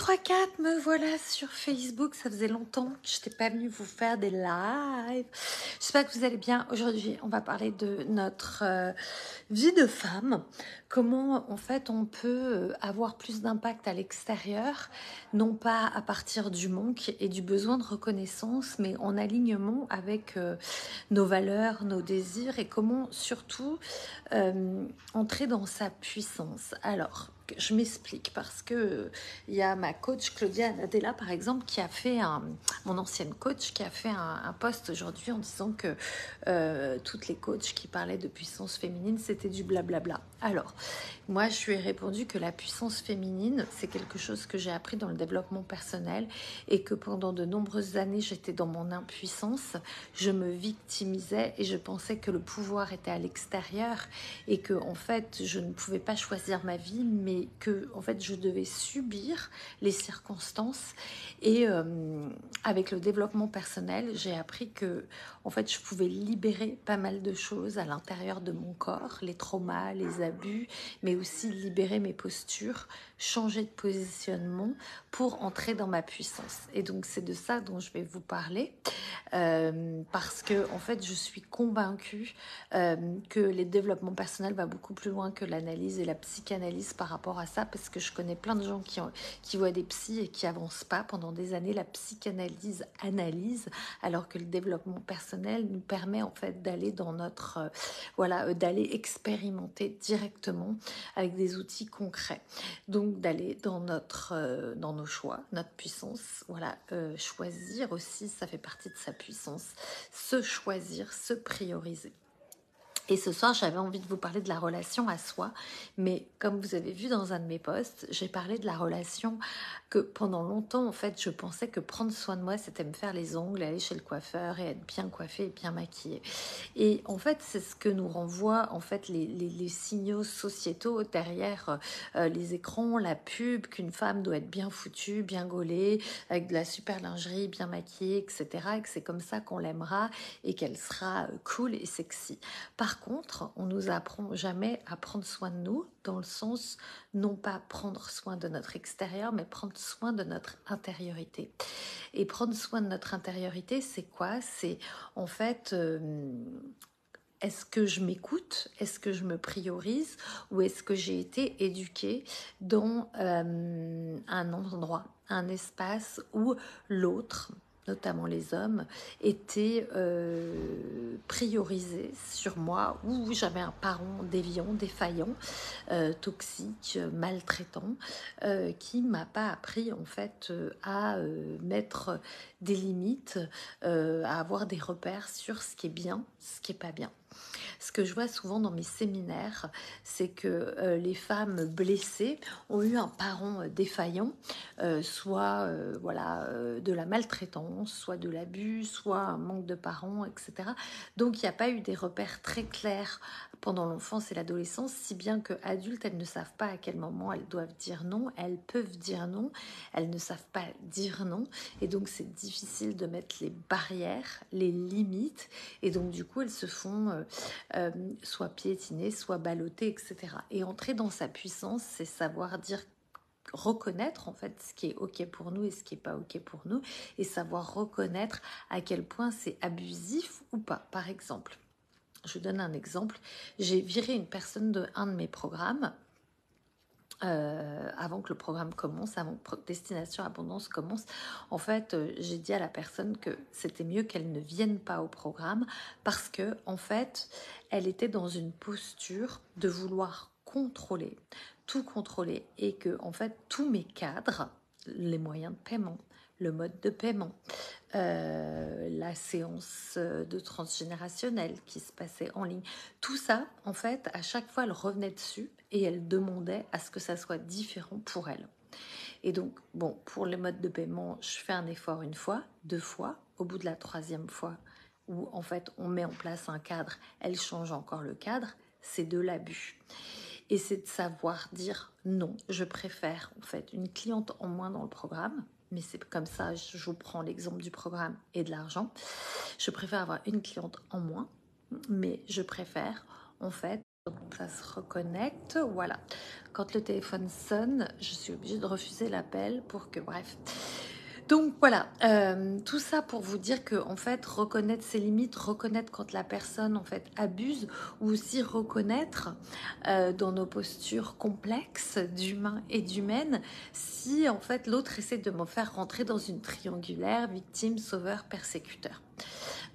3, 4, me voilà sur Facebook. Ça faisait longtemps que je n'étais pas venue vous faire des lives. J'espère que vous allez bien. Aujourd'hui, on va parler de notre vie de femme. Comment, en fait, on peut avoir plus d'impact à l'extérieur, non pas à partir du manque et du besoin de reconnaissance, mais en alignement avec nos valeurs, nos désirs et comment, surtout, entrer dans sa puissance. Alors, je m'explique parce que il y a ma coach Claudia Nadella par exemple qui a fait mon ancienne coach qui a fait un post aujourd'hui en disant que toutes les coachs qui parlaient de puissance féminine c'était du blablabla. Alors moi je lui ai répondu que la puissance féminine c'est quelque chose que j'ai appris dans le développement personnel et que pendant de nombreuses années j'étais dans mon impuissance, je me victimisais et je pensais que le pouvoir était à l'extérieur et que en fait je ne pouvais pas choisir ma vie mais que en fait je devais subir les circonstances et avec le développement personnel j'ai appris que en fait je pouvais libérer pas mal de choses à l'intérieur de mon corps, les traumas, les abus, mais aussi libérer mes postures, changer de positionnement pour entrer dans ma puissance. Et donc c'est de ça dont je vais vous parler parce que en fait je suis convaincue que les développements personnels va beaucoup plus loin que l'analyse et la psychanalyse par rapport à ça, parce que je connais plein de gens qui voient des psys et qui avancent pas pendant des années. La psychanalyse analyse, alors que le développement personnel nous permet en fait d'aller dans notre d'aller expérimenter directement avec des outils concrets. Donc d'aller dans dans nos choix, notre puissance, choisir aussi, ça fait partie de sa puissance, se choisir, se prioriser. Et ce soir, j'avais envie de vous parler de la relation à soi, mais comme vous avez vu dans un de mes posts, j'ai parlé de la relation que pendant longtemps, en fait, je pensais que prendre soin de moi, c'était me faire les ongles, aller chez le coiffeur et être bien coiffée et bien maquillée. Et en fait, c'est ce que nous renvoient en fait les signaux sociétaux derrière les écrans, la pub, qu'une femme doit être bien foutue, bien gaulée, avec de la super lingerie, bien maquillée, etc. Et que c'est comme ça qu'on l'aimera et qu'elle sera cool et sexy. Par contre, on nous apprend jamais à prendre soin de nous, dans le sens, non pas prendre soin de notre extérieur, mais prendre soin de notre intériorité. Et prendre soin de notre intériorité, c'est quoi? C'est en fait, est-ce que je m'écoute? Est-ce que je me priorise? Ou est-ce que j'ai été éduquée dans un endroit, un espace où l'autre, notamment les hommes, étaient priorisés sur moi, où j'avais un parent déviant, défaillant, toxique, maltraitant, qui m'a pas appris en fait à mettre des limites, à avoir des repères sur ce qui est bien, ce qui est pas bien. Ce que je vois souvent dans mes séminaires, c'est que les femmes blessées ont eu un parent défaillant, soit de la maltraitance, soit de l'abus, soit un manque de parents, etc. Donc il n'y a pas eu des repères très clairs pendant l'enfance et l'adolescence, si bien qu'adultes, elles ne savent pas à quel moment elles doivent dire non, elles peuvent dire non, elles ne savent pas dire non, et donc c'est difficile de mettre les barrières, les limites, et donc du coup elles se font soit piétiner, soit balloter, etc. Et entrer dans sa puissance, c'est savoir dire, reconnaître en fait ce qui est ok pour nous et ce qui est pas ok pour nous, et savoir reconnaître à quel point c'est abusif ou pas. Par exemple, je vous donne un exemple, j'ai viré une personne de un de mes programmes avant que le programme commence, avant que Destination Abondance commence. En fait, j'ai dit à la personne que c'était mieux qu'elle ne vienne pas au programme parce que, en fait, elle était dans une posture de vouloir contrôler, tout contrôler, et que, en fait, tous mes cadres, les moyens de paiement, le mode de paiement, la séance de transgénérationnel qui se passait en ligne. Tout ça, en fait, à chaque fois, elle revenait dessus et elle demandait à ce que ça soit différent pour elle. Et donc, bon, pour les modes de paiement, je fais un effort une fois, deux fois. Au bout de la troisième fois, où en fait, on met en place un cadre, elle change encore le cadre, c'est de l'abus. Et c'est de savoir dire non, je préfère en fait une cliente en moins dans le programme, mais c'est comme ça, je vous prends l'exemple du programme et de l'argent. Je préfère avoir une cliente en moins, mais je préfère en fait Donc ça se reconnecte, voilà. Quand le téléphone sonne, je suis obligée de refuser l'appel pour que, bref. Donc voilà, tout ça pour vous dire que en fait, reconnaître ses limites, reconnaître quand la personne en fait abuse, ou aussi reconnaître dans nos postures complexes d'humain et d'humaine, si en fait l'autre essaie de me faire rentrer dans une triangulaire victime, sauveur, persécuteur.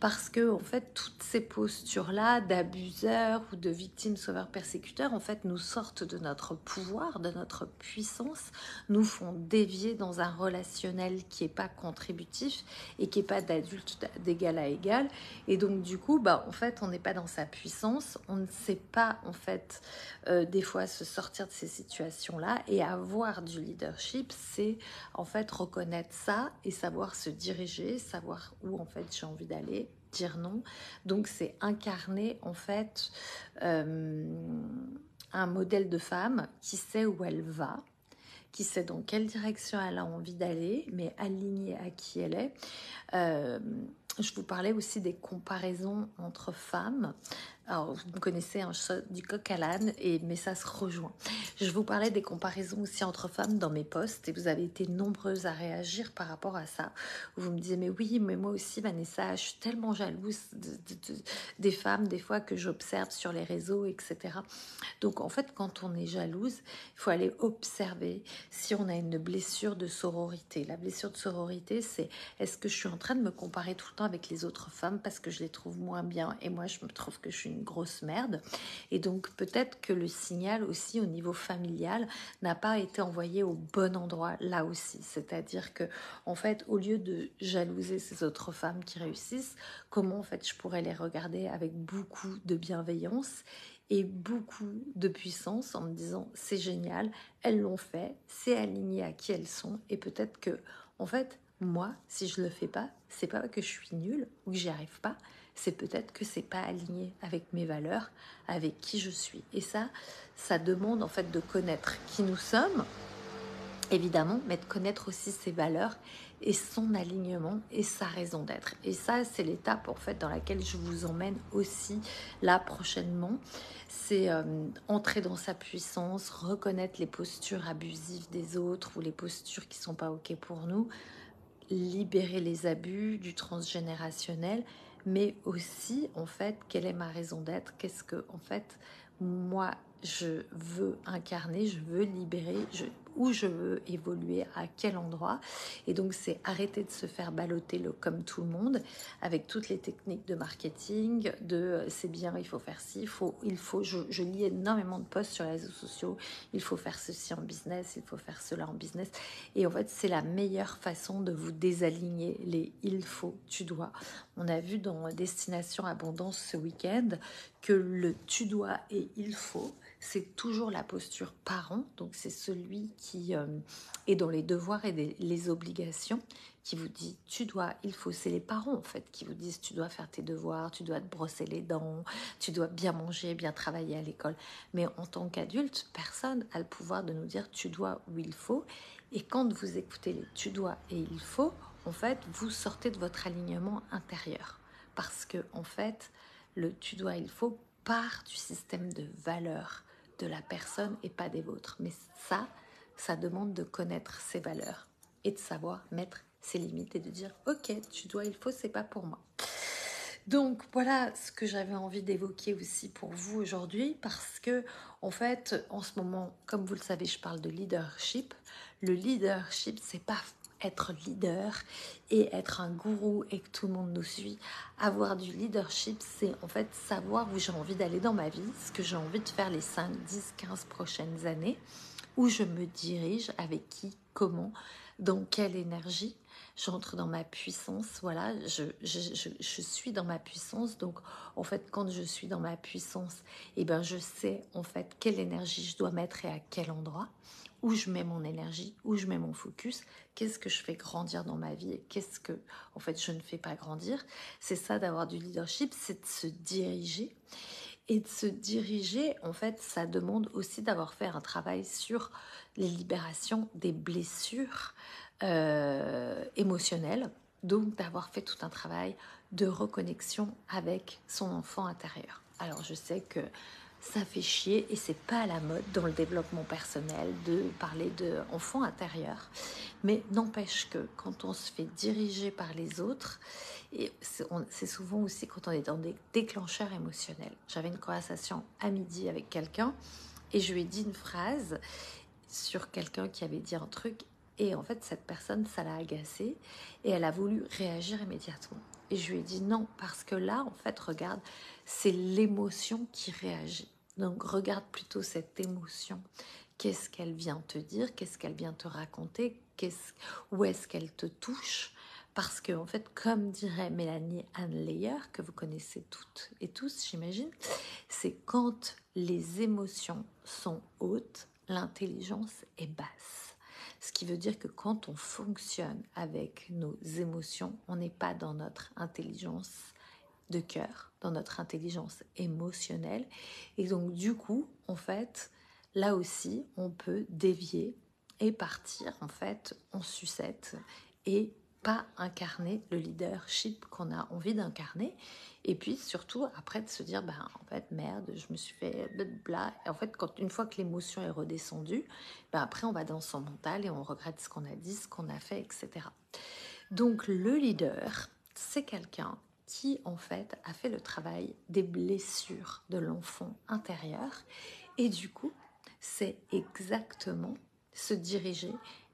Parce que en fait toutes ces postures là d'abuseurs ou de victimes sauveurs persécuteurs en fait nous sortent de notre pouvoir, de notre puissance, nous font dévier dans un relationnel qui est pas contributif et qui est pas d'adulte d'égal à égal, et donc du coup bah en fait on n'est pas dans sa puissance, on ne sait pas en fait des fois se sortir de ces situations là, et avoir du leadership c'est en fait reconnaître ça et savoir se diriger, savoir où en fait j'ai envie d'aller, dire non. Donc c'est incarner en fait un modèle de femme qui sait où elle va, qui sait dans quelle direction elle a envie d'aller, mais alignée à qui elle est. Je vous parlais aussi des comparaisons entre femmes. Alors, vous me connaissez, hein, je suis du coq à l'âne, mais ça se rejoint. Je vous parlais des comparaisons aussi entre femmes dans mes posts, et vous avez été nombreuses à réagir par rapport à ça. Vous me disiez, mais oui, mais moi aussi, Vanessa, je suis tellement jalouse des femmes, des fois, que j'observe sur les réseaux, etc. Donc, en fait, quand on est jalouse, il faut aller observer si on a une blessure de sororité. La blessure de sororité, c'est est-ce que je suis en train de me comparer tout le temps avec les autres femmes parce que je les trouve moins bien et moi, je me trouve que je suis une grosse merde. Et donc, peut-être que le signal aussi au niveau familial n'a pas été envoyé au bon endroit là aussi. C'est-à-dire que, en fait, au lieu de jalouser ces autres femmes qui réussissent, comment, en fait, je pourrais les regarder avec beaucoup de bienveillance et beaucoup de puissance en me disant c'est génial, elles l'ont fait, c'est aligné à qui elles sont, et peut-être que en fait moi si je le fais pas, c'est pas que je suis nulle ou que j'y arrive pas, c'est peut-être que c'est pas aligné avec mes valeurs, avec qui je suis. Et ça demande en fait de connaître qui nous sommes, évidemment, mais de connaître aussi ses valeurs et son alignement et sa raison d'être. Et ça, c'est l'étape en fait dans laquelle je vous emmène aussi là prochainement. C'est entrer dans sa puissance, reconnaître les postures abusives des autres ou les postures qui sont pas ok pour nous, libérer les abus du transgénérationnel, mais aussi en fait quelle est ma raison d'être, qu'est-ce que en fait moi je veux incarner, je veux libérer, où je veux évoluer, à quel endroit. Et donc c'est arrêter de se faire balloter comme tout le monde avec toutes les techniques de marketing, de c'est bien, il faut faire ci, je lis énormément de posts sur les réseaux sociaux, il faut faire ceci en business, il faut faire cela en business. Et en fait, c'est la meilleure façon de vous désaligner les il faut, tu dois. On a vu dans Destination Abondance ce week-end que le tu dois et il faut, c'est toujours la posture parent. Donc, c'est celui qui est dans les devoirs et les obligations, qui vous dit tu dois, il faut. C'est les parents en fait qui vous disent tu dois faire tes devoirs, tu dois te brosser les dents, tu dois bien manger, bien travailler à l'école. Mais en tant qu'adulte, personne a le pouvoir de nous dire tu dois ou il faut. Et quand vous écoutez les tu dois et il faut, en fait, vous sortez de votre alignement intérieur. Parce que, en fait, le tu dois, il faut part du système de valeurs de la personne et pas des vôtres. Mais ça demande de connaître ses valeurs et de savoir mettre ses limites et de dire ok, tu dois, il faut, c'est pas pour moi. Donc voilà ce que j'avais envie d'évoquer aussi pour vous aujourd'hui, parce que en fait en ce moment, comme vous le savez, je parle de leadership. Le leadership, c'est pas être leader et être un gourou et que tout le monde nous suit. Avoir du leadership, c'est en fait savoir où j'ai envie d'aller dans ma vie, ce que j'ai envie de faire les 5, 10, 15 prochaines années, où je me dirige, avec qui, comment, dans quelle énergie. J'entre dans ma puissance, voilà, je suis dans ma puissance. Donc en fait quand je suis dans ma puissance, eh ben, je sais en fait quelle énergie je dois mettre et à quel endroit, où je mets mon énergie, où je mets mon focus, qu'est-ce que je fais grandir dans ma vie et qu'est-ce que en fait je ne fais pas grandir. C'est ça d'avoir du leadership, c'est de se diriger. Et de se diriger, en fait, ça demande aussi d'avoir fait un travail sur les libérations des blessures émotionnelles, donc d'avoir fait tout un travail de reconnexion avec son enfant intérieur. Alors je sais que ça fait chier et c'est pas à la mode dans le développement personnel de parler d'enfant intérieur. Mais n'empêche que quand on se fait diriger par les autres, et c'est souvent aussi quand on est dans des déclencheurs émotionnels. J'avais une conversation à midi avec quelqu'un et je lui ai dit une phrase sur quelqu'un qui avait dit un truc et en fait cette personne, ça l'a agacée et elle a voulu réagir immédiatement. Et je lui ai dit non, parce que là, en fait, regarde, c'est l'émotion qui réagit. Donc regarde plutôt cette émotion. Qu'est-ce qu'elle vient te dire? Qu'est-ce qu'elle vient te raconter? Où est-ce qu'elle te touche? Parce que, en fait, comme dirait Mélanie Ann Leyer, que vous connaissez toutes et tous, j'imagine, c'est quand les émotions sont hautes, l'intelligence est basse. Ce qui veut dire que quand on fonctionne avec nos émotions, on n'est pas dans notre intelligence de cœur, dans notre intelligence émotionnelle. Et donc, du coup, en fait, là aussi, on peut dévier et partir, en fait, en sucette et pas incarner le leadership qu'on a envie d'incarner. Et puis, surtout, après, de se dire, ben, en fait, merde, je me suis fait blablabla. Et en fait, une fois que l'émotion est redescendue, ben, après, on va dans son mental et on regrette ce qu'on a dit, ce qu'on a fait, etc. Donc, le leader, c'est quelqu'un qui, en fait, a fait le travail des blessures de l'enfant intérieur. Et du coup, c'est exactement se diriger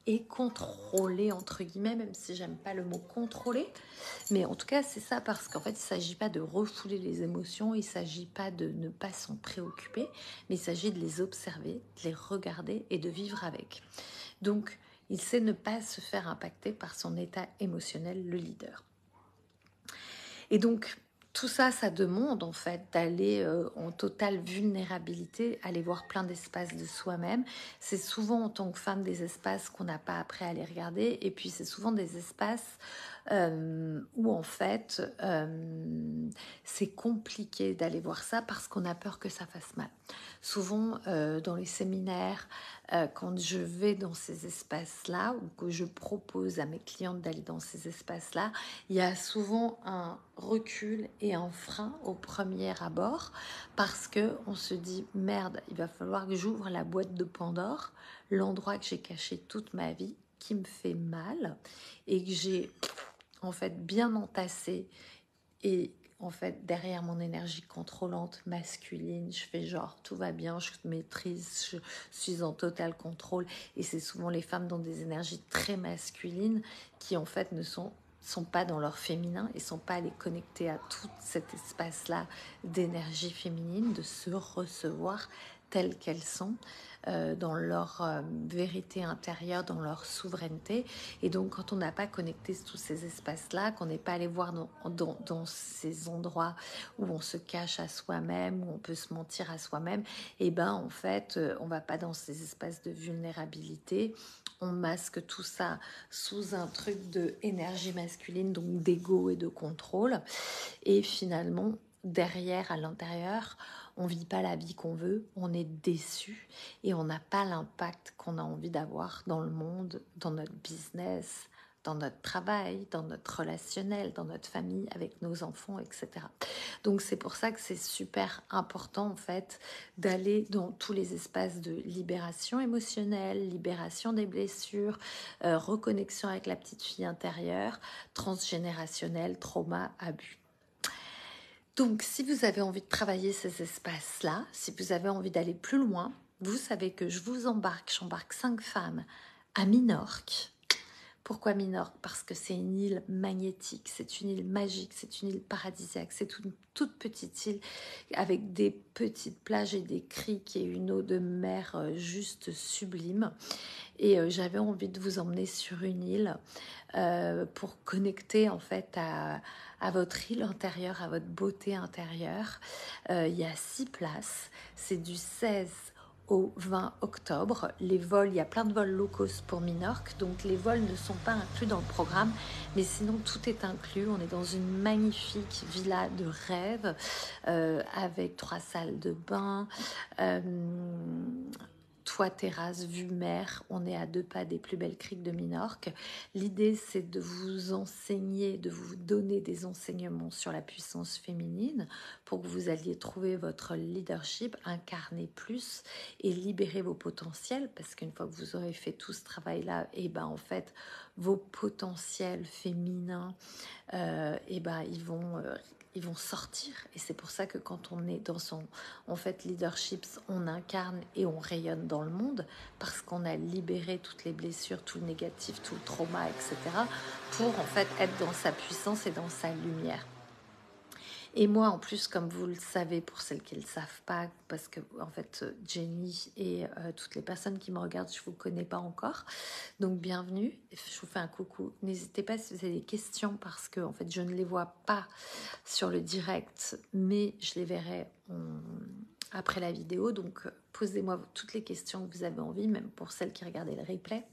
et contrôler, entre guillemets, même si j'aime pas le mot contrôler. Mais en tout cas, c'est ça, parce qu'en fait, il ne s'agit pas de refouler les émotions, il ne s'agit pas de ne pas s'en préoccuper, mais il s'agit de les observer, de les regarder et de vivre avec. Donc, il sait ne pas se faire impacter par son état émotionnel, le leader. Et donc, tout ça, ça demande en fait d'aller en totale vulnérabilité, aller voir plein d'espaces de soi-même. C'est souvent en tant que femme des espaces qu'on n'a pas appris à les regarder. Et puis, c'est souvent des espaces où en fait, c'est compliqué d'aller voir ça parce qu'on a peur que ça fasse mal. Souvent, dans les séminaires, quand je vais dans ces espaces-là ou que je propose à mes clientes d'aller dans ces espaces-là, il y a souvent un recul et un frein au premier abord parce que on se dit merde, il va falloir que j'ouvre la boîte de Pandore, l'endroit que j'ai caché toute ma vie, qui me fait mal et que j'ai en fait bien entassé et en fait, derrière mon énergie contrôlante masculine, je fais genre tout va bien, je maîtrise, je suis en total contrôle. Et c'est souvent les femmes dans des énergies très masculines qui en fait ne sont pas dans leur féminin et sont pas allées connecter à tout cet espace-là d'énergie féminine, de se recevoir telles qu'elles sont, dans leur vérité intérieure, dans leur souveraineté. Et donc, quand on n'a pas connecté tous ces espaces-là, qu'on n'est pas allé voir dans ces endroits où on se cache à soi-même, où on peut se mentir à soi-même, et ben en fait, on va pas dans ces espaces de vulnérabilité. On masque tout ça sous un truc de énergie masculine, donc d'ego et de contrôle. Et finalement, derrière, à l'intérieur, on vit pas la vie qu'on veut, on est déçu et on n'a pas l'impact qu'on a envie d'avoir dans le monde, dans notre business, dans notre travail, dans notre relationnel, dans notre famille, avec nos enfants, etc. Donc c'est pour ça que c'est super important en fait d'aller dans tous les espaces de libération émotionnelle, libération des blessures, reconnexion avec la petite fille intérieure, transgénérationnel, trauma, abus. Donc, si vous avez envie de travailler ces espaces-là, si vous avez envie d'aller plus loin, vous savez que j'embarque 5 femmes à Minorque. Pourquoi Minorque? Parce que c'est une île magnétique, c'est une île magique, c'est une île paradisiaque, c'est une toute petite île avec des petites plages et des criques et une eau de mer juste sublime. Et j'avais envie de vous emmener sur une île pour connecter en fait à votre île intérieure, à votre beauté intérieure. Il y a 6 places, c'est du 16 au 20 octobre. Les vols, il y a plein de vols low cost pour Minorque, donc les vols ne sont pas inclus dans le programme, mais sinon tout est inclus. On est dans une magnifique villa de rêve avec 3 salles de bain, toit terrasse, vue mer. On est à 2 pas des plus belles criques de Minorque. L'idée, c'est de vous enseigner, de vous donner des enseignements sur la puissance féminine pour que vous alliez trouver votre leadership, incarner plus et libérer vos potentiels. Parce qu'une fois que vous aurez fait tout ce travail-là, et ben en fait, vos potentiels féminins, ils vont sortir. Et c'est pour ça que quand on est dans son leadership, on incarne et on rayonne dans le monde parce qu'on a libéré toutes les blessures, tout le négatif, tout le trauma, etc. pour en fait être dans sa puissance et dans sa lumière. Et moi, en plus, comme vous le savez, pour celles qui ne le savent pas, parce que en fait, Jenny et toutes les personnes qui me regardent, je ne vous connais pas encore. Donc, bienvenue. Je vous fais un coucou. N'hésitez pas si vous avez des questions, parce que en fait, je ne les vois pas sur le direct, mais je les verrai après la vidéo. Donc, posez-moi toutes les questions que vous avez envie, même pour celles qui regardaient le replay.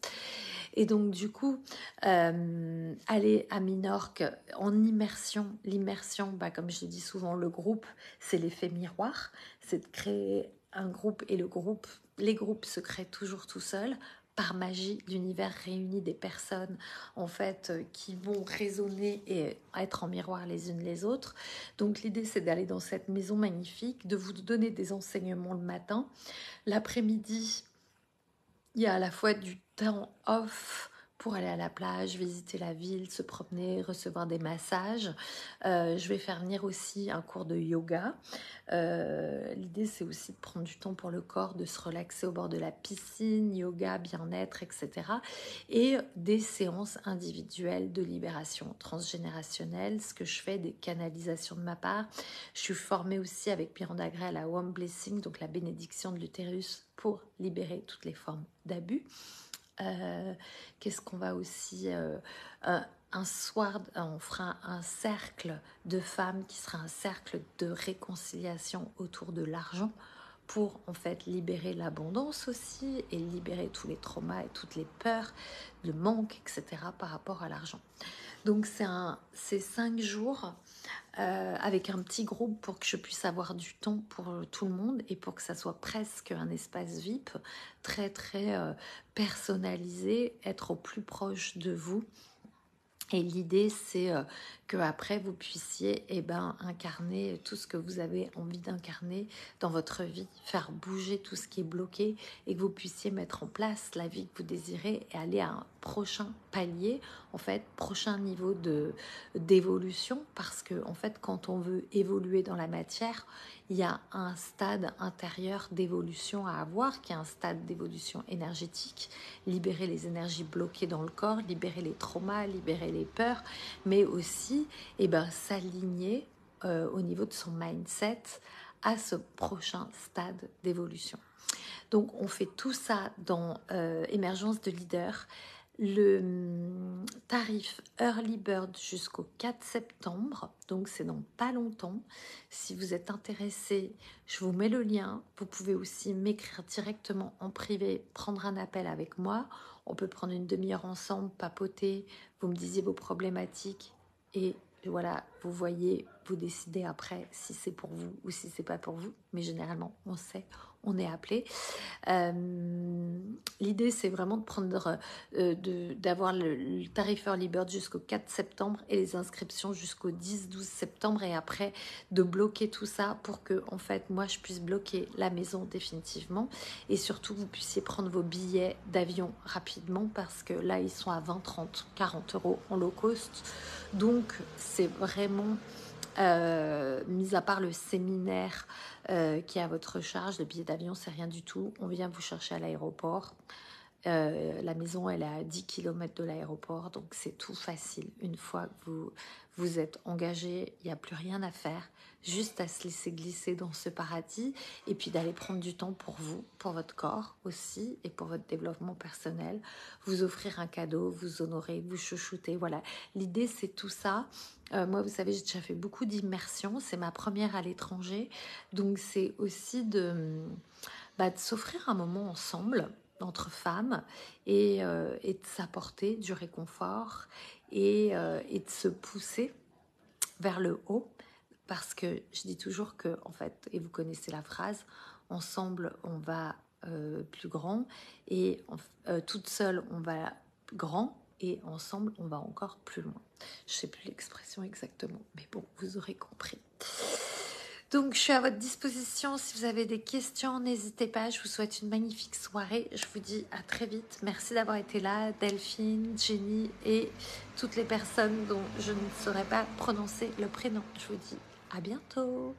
Et donc, du coup, aller à Minorque en immersion. L'immersion, comme je le dis souvent, le groupe, c'est l'effet miroir. C'est de créer un groupe et les groupes se créent toujours tout seuls. Par magie, l'univers réunit des personnes en fait qui vont résonner et être en miroir les unes les autres. Donc l'idée, c'est d'aller dans cette maison magnifique, de vous donner des enseignements le matin. L'après-midi, il y a à la fois du temps off pour aller à la plage, visiter la ville, se promener, recevoir des massages. Je vais faire venir aussi un cours de yoga. L'idée, c'est aussi de prendre du temps pour le corps, de se relaxer au bord de la piscine, yoga, bien-être, etc. Et des séances individuelles de libération transgénérationnelle, ce que je fais, des canalisations de ma part. Je suis formée aussi avec Miranda Gray à la Womb Blessing, donc la bénédiction de l'utérus pour libérer toutes les formes d'abus. Qu'est-ce qu'on va aussi... un soir, on fera un cercle de femmes qui sera un cercle de réconciliation autour de l'argent pour en fait libérer l'abondance aussi et libérer tous les traumas et toutes les peurs, le manque, etc. par rapport à l'argent. Donc c'est 5 jours avec un petit groupe pour que je puisse avoir du temps pour tout le monde et pour que ça soit presque un espace VIP très très personnalisé, être au plus proche de vous. Et l'idée, c'est que après vous puissiez incarner tout ce que vous avez envie d'incarner dans votre vie, faire bouger tout ce qui est bloqué et que vous puissiez mettre en place la vie que vous désirez et aller à un prochain palier, en fait, prochain niveau d'évolution. Parce que, en fait, quand on veut évoluer dans la matière, il y a un stade intérieur d'évolution à avoir, qui est un stade d'évolution énergétique, libérer les énergies bloquées dans le corps, libérer les traumas, libérer les peurs, mais aussi s'aligner au niveau de son mindset à ce prochain stade d'évolution. Donc on fait tout ça dans Émergence de leader. Le tarif Early Bird jusqu'au 4 septembre, donc c'est dans pas longtemps. Si vous êtes intéressé, je vous mets le lien. Vous pouvez aussi m'écrire directement en privé, prendre un appel avec moi. On peut prendre une demi-heure ensemble, papoter, vous me disiez vos problématiques et voilà, vous voyez, vous décidez après si c'est pour vous ou si c'est pas pour vous. Mais généralement, on sait, on est appelé. L'idée, c'est vraiment de prendre, d'avoir le tarif Early Bird jusqu'au 4 septembre et les inscriptions jusqu'au 10-12 septembre et après de bloquer tout ça pour que, en fait, moi, je puisse bloquer la maison définitivement et surtout, vous puissiez prendre vos billets d'avion rapidement parce que là, ils sont à 20, 30, 40 euros en low cost. Donc, c'est vraiment... mis à part le séminaire qui est à votre charge, le billet d'avion c'est rien du tout, on vient vous chercher à l'aéroport. La maison elle est à 10 km de l'aéroport, donc c'est tout facile. Une fois que vous êtes engagé, il n'y a plus rien à faire, juste à se laisser glisser dans ce paradis et puis d'aller prendre du temps pour vous, pour votre corps aussi et pour votre développement personnel, vous offrir un cadeau, vous honorer, vous chouchouter. Voilà, l'idée c'est tout ça. Moi, vous savez, j'ai déjà fait beaucoup d'immersions. C'est ma première à l'étranger. Donc, c'est aussi de s'offrir un moment ensemble, entre femmes, et de s'apporter du réconfort et de se pousser vers le haut. Parce que je dis toujours que, en fait, et vous connaissez la phrase, ensemble, on va plus grand. Et toute seule, on va grand. Et ensemble, on va encore plus loin. Je ne sais plus l'expression exactement. Mais bon, vous aurez compris. Donc, je suis à votre disposition. Si vous avez des questions, n'hésitez pas. Je vous souhaite une magnifique soirée. Je vous dis à très vite. Merci d'avoir été là, Delphine, Jenny et toutes les personnes dont je ne saurais pas prononcer le prénom. Je vous dis à bientôt.